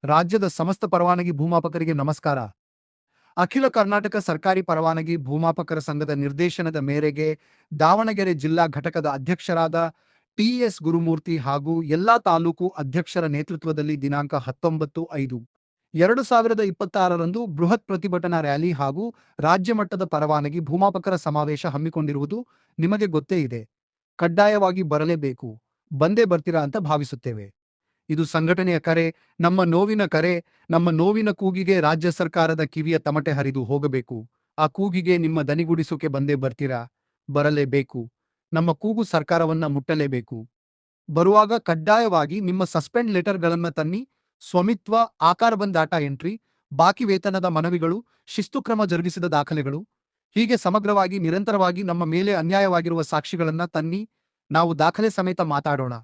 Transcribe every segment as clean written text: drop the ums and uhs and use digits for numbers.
ರಾಜ್ಯದ ಸಮಸ್ತ ಪರವಾನಗಿ ಭೂಮಾಪಕರಿಗೆ ನಮಸ್ಕಾರ. ಅಖಿಲ ಕರ್ನಾಟಕ ಸರ್ಕಾರಿ ಪರವಾನಗಿ ಭೂಮಾಪಕರ ಸಂಘದ ನಿರ್ದೇಶನದ ಮೇರೆಗೆ ದಾವಣಗೆರೆ ಜಿಲ್ಲಾ ಘಟಕದ ಅಧ್ಯಕ್ಷರಾದ ಟಿ.ಎಸ್. ಗುರುಮೂರ್ತಿ ಹಾಗೂ ಎಲ್ಲಾ ತಾಲೂಕು ಅಧ್ಯಕ್ಷರ ನೇತೃತ್ವದಲ್ಲಿ ದಿನಾಂಕ 19/5/2026ರಂದು ಬೃಹತ್ ಪ್ರತಿಭಟನಾ ರ್ಯಾಲಿ ಹಾಗೂ ರಾಜ್ಯ ಮಟ್ಟದ ಪರವಾನಗಿ ಭೂಮಾಪಕರ ಸಮಾವೇಶ ಹಮ್ಮಿಕೊಂಡಿರುವುದು ನಿಮಗೆ ಗೊತ್ತೇ ಇದೆ. ಕಡ್ಡಾಯವಾಗಿ ಬರಲೇಬೇಕು, ಬಂದೇ ಬರ್ತೀರಾ ಅಂತ ಭಾವಿಸುತ್ತೇವೆ. ಇದು ಸಂಘಟನೆಯ ಕರೆ, ನಮ್ಮ ನೋವಿನ ಕರೆ. ನಮ್ಮ ನೋವಿನ ಕೂಗಿಗೆ ರಾಜ್ಯ ಸರ್ಕಾರದ ಕಿವಿಯ ತಮಟೆ ಹರಿದು ಹೋಗಬೇಕು. ಆ ಕೂಗಿಗೆ ನಿಮ್ಮ ದನಿಗೂಡಿಸೋಕೆ ಬಂದೇ ಬರ್ತೀರಾ, ಬರಲೇಬೇಕು. ನಮ್ಮ ಕೂಗು ಸರ್ಕಾರವನ್ನ ಮುಟ್ಟಲೇಬೇಕು. ಬರುವಾಗ ಕಡ್ಡಾಯವಾಗಿ ನಿಮ್ಮ ಸಸ್ಪೆಂಡ್ ಲೆಟರ್ಗಳನ್ನ ತನ್ನಿ. ಸ್ವಾಮಿತ್ವ, ಆಕಾರಬಂದ್ ಡಾಟಾ ಎಂಟ್ರಿ, ಬಾಕಿ ವೇತನದ ಮನವಿಗಳು, ಶಿಸ್ತು ಕ್ರಮ ಜರುಗಿಸಿದ ದಾಖಲೆಗಳು, ಹೀಗೆ ಸಮಗ್ರವಾಗಿ ನಿರಂತರವಾಗಿ ನಮ್ಮ ಮೇಲೆ ಅನ್ಯಾಯವಾಗಿರುವ ಸಾಕ್ಷಿಗಳನ್ನ ತನ್ನಿ. ನಾವು ದಾಖಲೆ ಸಮೇತ ಮಾತಾಡೋಣ.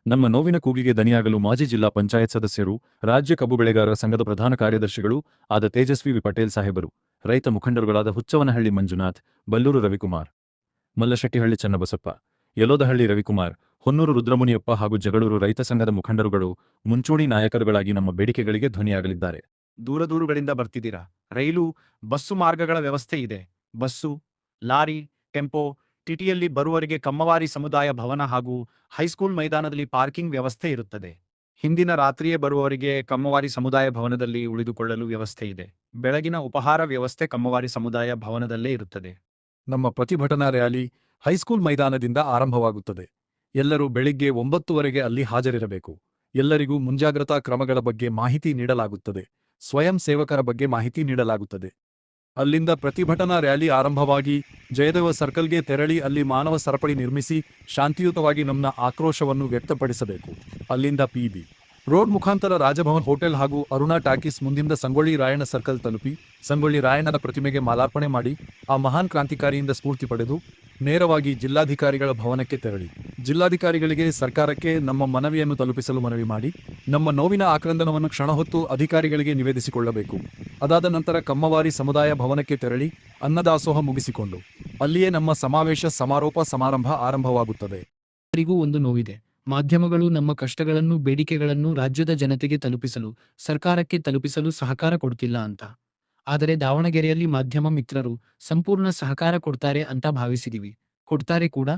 ನಮ್ಮ ನೋವಿನ ಕೂಗಿಗೆ ದನಿಯಾಗಲು ಮಾಜಿ ಜಿಲ್ಲಾ ಪಂಚಾಯತ್ ಸದಸ್ಯರು, ರಾಜ್ಯ ಕಬ್ಬು ಬೆಳೆಗಾರರ ಸಂಘದ ಪ್ರಧಾನ ಕಾರ್ಯದರ್ಶಿಗಳು ಆದ ತೇಜಸ್ವಿ ವಿ ಪಟೇಲ್ ಸಾಹೇಬರು, ರೈತ ಮುಖಂಡರುಗಳಾದ ಹುಚ್ಚವನಹಳ್ಳಿ ಮಂಜುನಾಥ್, ಬಲ್ಲೂರು ರವಿಕುಮಾರ್, ಮಲ್ಲಶೆಟ್ಟಿಹಳ್ಳಿ ಚನ್ನಬಸಪ್ಪ, ಯಲೋದಹಳ್ಳಿ ರವಿಕುಮಾರ್, ಹೊನ್ನೂರು ರುದ್ರಮುನಿಯಪ್ಪ ಹಾಗೂ ಜಗಳೂರು ರೈತ ಸಂಘದ ಮುಖಂಡರುಗಳು ಮುಂಚೂಣಿ ನಾಯಕರುಗಳಾಗಿ ನಮ್ಮ ಬೇಡಿಕೆಗಳಿಗೆ ಧ್ವನಿಯಾಗಲಿದ್ದಾರೆ. ದೂರಗಳಿಂದ ಬರ್ತಿದ್ದೀರಾ. ರೈಲು, ಬಸ್ಸು ಮಾರ್ಗಗಳ ವ್ಯವಸ್ಥೆ ಇದೆ. ಬಸ್ಸು, ಲಾರಿ, ಟೆಂಪೋ, ಟಿಟಿಯಲ್ಲಿ ಬರುವವರಿಗೆ ಕಮ್ಮವಾರಿ ಸಮುದಾಯ ಭವನ ಹಾಗೂ ಹೈಸ್ಕೂಲ್ ಮೈದಾನದಲ್ಲಿ ಪಾರ್ಕಿಂಗ್ ವ್ಯವಸ್ಥೆ ಇರುತ್ತದೆ. ಹಿಂದಿನ ರಾತ್ರಿಯೇ ಬರುವವರಿಗೆ ಕಮ್ಮವಾರಿ ಸಮುದಾಯ ಭವನದಲ್ಲಿ ಉಳಿದುಕೊಳ್ಳಲು ವ್ಯವಸ್ಥೆ ಇದೆ. ಬೆಳಗಿನ ಉಪಹಾರ ವ್ಯವಸ್ಥೆ ಕಮ್ಮವಾರಿ ಸಮುದಾಯ ಭವನದಲ್ಲೇ ಇರುತ್ತದೆ. ನಮ್ಮ ಪ್ರತಿಭಟನಾ ರ್ಯಾಲಿ ಹೈಸ್ಕೂಲ್ ಮೈದಾನದಿಂದ ಆರಂಭವಾಗುತ್ತದೆ. ಎಲ್ಲರೂ ಬೆಳಿಗ್ಗೆ 9 ಅಲ್ಲಿ ಹಾಜರಿರಬೇಕು. ಎಲ್ಲರಿಗೂ ಮುಂಜಾಗ್ರತಾ ಕ್ರಮಗಳ ಬಗ್ಗೆ ಮಾಹಿತಿ ನೀಡಲಾಗುತ್ತದೆ. ಸ್ವಯಂ ಸೇವಕರ ಬಗ್ಗೆ ಮಾಹಿತಿ ನೀಡಲಾಗುತ್ತದೆ. ಅಲ್ಲಿಂದ ಪ್ರತಿಭಟನಾ ರ್ಯಾಲಿ ಆರಂಭವಾಗಿ ಜಯದೇವ ಸರ್ಕಲ್ಗೆ ತೆರಳಿ ಅಲ್ಲಿ ಮಾನವ ಸರಪಳಿ ನಿರ್ಮಿಸಿ ಶಾಂತಿಯುತವಾಗಿ ನಮ್ಮ ಆಕ್ರೋಶವನ್ನು ವ್ಯಕ್ತಪಡಿಸಬೇಕು. ಅಲ್ಲಿಂದ ಪಿ.ಬಿ. ರೋಡ್ ಮುಖಾಂತರ ರಾಜಭವನ್ ಹೋಟೆಲ್ ಹಾಗೂ ಅರುಣಾ ಟಾಕೀಸ್ ಮುಂದಿಂದ ಸಂಗೊಳ್ಳಿ ರಾಯಣ್ಣ ಸರ್ಕಲ್ ತಲುಪಿ ಸಂಗೊಳ್ಳಿ ರಾಯಣ್ಣನ ಪ್ರತಿಮೆಗೆ ಮಾಲಾರ್ಪಣೆ ಮಾಡಿ ಆ ಮಹಾನ್ ಕ್ರಾಂತಿಕಾರಿಯಿಂದ ಸ್ಫೂರ್ತಿ ಪಡೆದು ನೇರವಾಗಿ ಜಿಲ್ಲಾಧಿಕಾರಿಗಳ ಭವನಕ್ಕೆ ತೆರಳಿ ಜಿಲ್ಲಾಧಿಕಾರಿಗಳಿಗೆ ಸರ್ಕಾರಕ್ಕೆ ನಮ್ಮ ಮನವಿಯನ್ನು ತಲುಪಿಸಲು ಮನವಿ ಮಾಡಿ ನಮ್ಮ ನೋವಿನ ಆಕ್ರಂದನವನ್ನು ಕ್ಷಣಹೊತ್ತು ಅಧಿಕಾರಿಗಳಿಗೆ ನಿವೇದಿಸಿಕೊಳ್ಳಬೇಕು. ಅದಾದ ನಂತರ ಕಮ್ಮವಾರಿ ಸಮುದಾಯ ಭವನಕ್ಕೆ ತೆರಳಿ ಅನ್ನದಾಸೋಹ ಮುಗಿಸಿಕೊಂಡು ಅಲ್ಲಿಯೇ ನಮ್ಮ ಸಮಾವೇಶ ಸಮಾರೋಪ ಸಮಾರಂಭ ಆರಂಭವಾಗುತ್ತದೆ. ಎಲ್ಲರಿಗೂ ಒಂದು ನೋವಿದೆ. ಮಾಧ್ಯಮಗಳು ನಮ್ಮ ಕಷ್ಟಗಳನ್ನು, ಬೇಡಿಕೆಗಳನ್ನು ರಾಜ್ಯದ ಜನತೆಗೆ ತಲುಪಿಸಲು, ಸರ್ಕಾರಕ್ಕೆ ತಲುಪಿಸಲು ಸಹಕಾರ ಕೊಡ್ತಿಲ್ಲ ಅಂತ. ಆದರೆ ದಾವಣಗೆರೆಯಲ್ಲಿ ಮಾಧ್ಯಮ ಮಿತ್ರರು ಸಂಪೂರ್ಣ ಸಹಕಾರ ಕೊಡ್ತಾರೆ ಅಂತ ಭಾವಿಸಿದೀವಿ. ಕೊಡ್ತಾರೆ ಕೂಡ.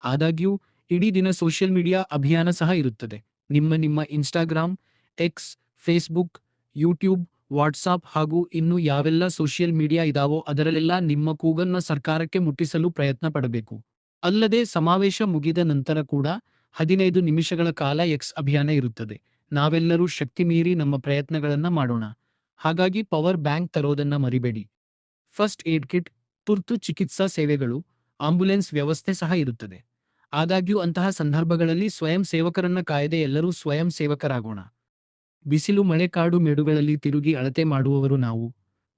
ಆದಾಗ್ಯೂ ಇಡೀ ದಿನ ಸೋಷಿಯಲ್ ಮೀಡಿಯಾ ಅಭಿಯಾನ ಸಹ ಇರುತ್ತದೆ. ನಿಮ್ಮ Instagram, X, Facebook, YouTube, WhatsApp ಹಾಗೂ ಇನ್ನು ಯಾವೆಲ್ಲ ಸೋಷಿಯಲ್ ಮೀಡಿಯಾ ಇದಾವೋ ಅದರಲ್ಲೆಲ್ಲ ನಿಮ್ಮ ಕೂಗನ್ನ ಸರ್ಕಾರಕ್ಕೆ ಮುಟ್ಟಿಸಲು ಪ್ರಯತ್ನ ಪಡಬೇಕು. ಅಲ್ಲದೆ ಸಮಾವೇಶ ಮುಗಿದ ನಂತರ ಕೂಡ 15 ನಿಮಿಷಗಳ ಕಾಲ ಎಕ್ಸ್ ಅಭಿಯಾನ ಇರುತ್ತದೆ. ನಾವೆಲ್ಲರೂ ಶಕ್ತಿ ಮೀರಿ ನಮ್ಮ ಪ್ರಯತ್ನಗಳನ್ನ ಮಾಡೋಣ. ಹಾಗಾಗಿ ಪವರ್ ಬ್ಯಾಂಕ್ ತರೋದನ್ನ ಮರಿಬೇಡಿ. ಫಸ್ಟ್ ಏಡ್ ಕಿಟ್, ತುರ್ತು ಚಿಕಿತ್ಸಾ ಸೇವೆಗಳು, ಆಂಬ್ಯುಲೆನ್ಸ್ ವ್ಯವಸ್ಥೆ ಸಹ ಇರುತ್ತದೆ. ಆದಾಗ್ಯೂ ಅಂತಹ ಸಂದರ್ಭಗಳಲ್ಲಿ ಸ್ವಯಂ ಸೇವಕರನ್ನ ಕಾಯದೆ ಎಲ್ಲರೂ ಸ್ವಯಂ ಸೇವಕರಾಗೋಣ. ಬಿಸಿಲು, ಮಳೆ, ಕಾಡು ಮೇಡುಗಳಲ್ಲಿ ತಿರುಗಿ ಅಳತೆ ಮಾಡುವವರು ನಾವು.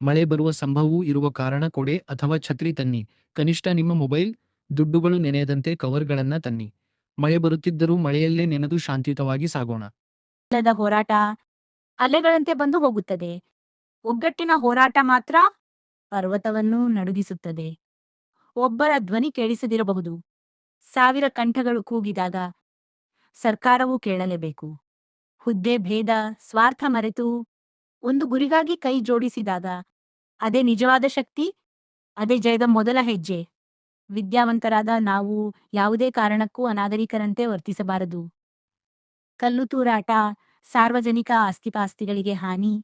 ಮಳೆ ಬರುವ ಸಂಭವವೂ ಇರುವ ಕಾರಣ ಕೊಡೆ ಅಥವಾ ಛತ್ರಿ ತನ್ನಿ. ಕನಿಷ್ಠ ನಿಮ್ಮ ಮೊಬೈಲ್, ದುಡ್ಡುಗಳು ನೆನೆಯದಂತೆ ಕವರ್ಗಳನ್ನ ತನ್ನಿ. ಮಳೆ ಬರುತ್ತಿದ್ದರೂ ಮಳೆಯಲ್ಲೇ ನೆನೆದು ಶಾಂತಿಯುತವಾಗಿ ಸಾಗೋಣ. ಹೋರಾಟ ಅಲೆಗಳಂತೆ ಬಂದು ಹೋಗುತ್ತದೆ. ಒಗ್ಗಟ್ಟಿನ ಹೋರಾಟ ಮಾತ್ರ ಪರ್ವತವನ್ನು ನಡುಗಿಸುತ್ತದೆ. ಒಬ್ಬರ ಧ್ವನಿ ಕೇಳಿಸದಿರಬಹುದು. 1000 ಕಂಠಗಳು ಕೂಗಿದಾಗ ಸರ್ಕಾರವು ಕೇಳಲೇಬೇಕು. ಹುದ್ದೆ ಭೇದ, ಸ್ವಾರ್ಥ ಮರೆತು ಒಂದು ಗುರಿಗಾಗಿ ಕೈ ಜೋಡಿಸಿದಾಗ ಅದೇ ನಿಜವಾದ ಶಕ್ತಿ, ಅದೇ ಜಯದ ಮೊದಲ ಹೆಜ್ಜೆ. ವಿದ್ಯಾವಂತರಾದ ನಾವು ಯಾವುದೇ ಕಾರಣಕ್ಕೂ ಅನಾಗರಿಕರಂತೆ ವರ್ತಿಸಬಾರದು. ಕಲ್ಲು ತೂರಾಟ, ಸಾರ್ವಜನಿಕ ಆಸ್ತಿಪಾಸ್ತಿಗಳಿಗೆ ಹಾನಿ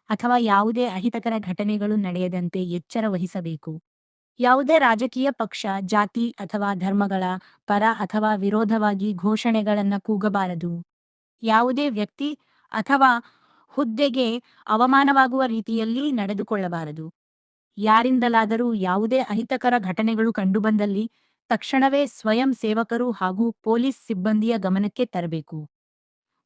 ಅಥವಾ ಯಾವುದೇ ಅಹಿತಕರ ಘಟನೆಗಳು ನಡೆಯದಂತೆ ಎಚ್ಚರ ವಹಿಸಬೇಕು. ಯಾವುದೇ ರಾಜಕೀಯ ಪಕ್ಷ, ಜಾತಿ ಅಥವಾ ಧರ್ಮಗಳ ಪರ ಅಥವಾ ವಿರೋಧವಾಗಿ ಘೋಷಣೆಗಳನ್ನ ಕೂಗಬಾರದು. ಯಾವುದೇ ವ್ಯಕ್ತಿ ಅಥವಾ ಹುದ್ದೆಗೆ ಅವಮಾನವಾಗುವ ರೀತಿಯಲ್ಲಿ ನಡೆದುಕೊಳ್ಳಬಾರದು. ಯಾರಿಂದಲಾದರೂ ಯಾವುದೇ ಅಹಿತಕರ ಘಟನೆಗಳು ಕಂಡುಬಂದಲ್ಲಿ ತಕ್ಷಣವೇ ಸ್ವಯಂ ಸೇವಕರು ಹಾಗೂ ಪೊಲೀಸ್ ಸಿಬ್ಬಂದಿಯ ಗಮನಕ್ಕೆ ತರಬೇಕು.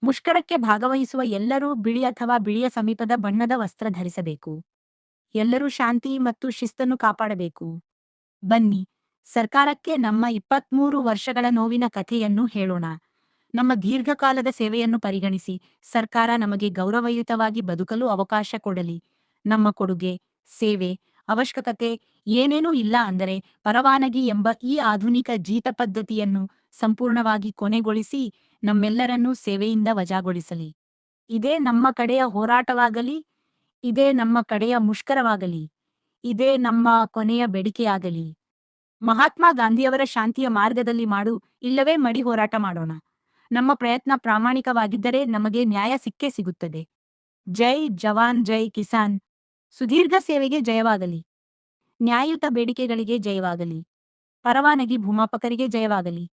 ಮುಷ್ಕರಕ್ಕೆ ಭಾಗವಹಿಸುವ ಎಲ್ಲರೂ ಬಿಳಿ ಅಥವಾ ಬಿಳಿಯ ಸಮೀಪದ ಬಣ್ಣದ ವಸ್ತ್ರ ಧರಿಸಬೇಕು. ಎಲ್ಲರೂ ಶಾಂತಿ ಮತ್ತು ಶಿಸ್ತನ್ನು ಕಾಪಾಡಬೇಕು. ಬನ್ನಿ, ಸರ್ಕಾರಕ್ಕೆ ನಮ್ಮ 23 ವರ್ಷಗಳ ನೋವಿನ ಕಥೆಯನ್ನು ಹೇಳೋಣ. ನಮ್ಮ ದೀರ್ಘಕಾಲದ ಸೇವೆಯನ್ನು ಪರಿಗಣಿಸಿ ಸರ್ಕಾರ ನಮಗೆ ಗೌರವಯುತವಾಗಿ ಬದುಕಲು ಅವಕಾಶ ಕೊಡಲಿ. ನಮ್ಮ ಕೊಡುಗೆ, ಸೇವೆ, ಅವಶ್ಯಕತೆ ಏನೇನೂ ಇಲ್ಲ ಅಂದರೆ ಪರವಾನಗಿ ಎಂಬ ಈ ಆಧುನಿಕ ಜೀತ ಪದ್ಧತಿಯನ್ನು ಸಂಪೂರ್ಣವಾಗಿ ಕೊನೆಗೊಳಿಸಿ ನಮ್ಮೆಲ್ಲರನ್ನೂ ಸೇವೆಯಿಂದ ವಜಾಗೊಳಿಸಲಿ. ಇದೇ ನಮ್ಮ ಕಡೆಯ ಹೋರಾಟವಾಗಲಿ, ಇದೇ ನಮ್ಮ ಕಡೆಯ ಮುಷ್ಕರವಾಗಲಿ, ಇದೇ ನಮ್ಮ ಕೊನೆಯ ಬೇಡಿಕೆಯಾಗಲಿ. ಮಹಾತ್ಮ ಗಾಂಧಿಯವರ ಶಾಂತಿಯ ಮಾರ್ಗದಲ್ಲಿ ಮಾಡು ಇಲ್ಲವೇ ಮಡಿ ಹೋರಾಟ ಮಾಡೋಣ. ನಮ್ಮ ಪ್ರಯತ್ನ ಪ್ರಾಮಾಣಿಕವಾಗಿದ್ದರೆ ನಮಗೆ ನ್ಯಾಯ ಸಿಕ್ಕೇ ಸಿಗುತ್ತದೆ. ಜೈ ಜವಾನ್ ಜೈ ಕಿಸಾನ್. ಸುದೀರ್ಘ ಸೇವೆಗೆ ಜಯವಾಗಲಿ. ನ್ಯಾಯಯುತ ಬೇಡಿಕೆಗಳಿಗೆ ಜಯವಾಗಲಿ. ಪರವಾನಗಿ ಭೂಮಾಪಕರಿಗೆ ಜಯವಾಗಲಿ.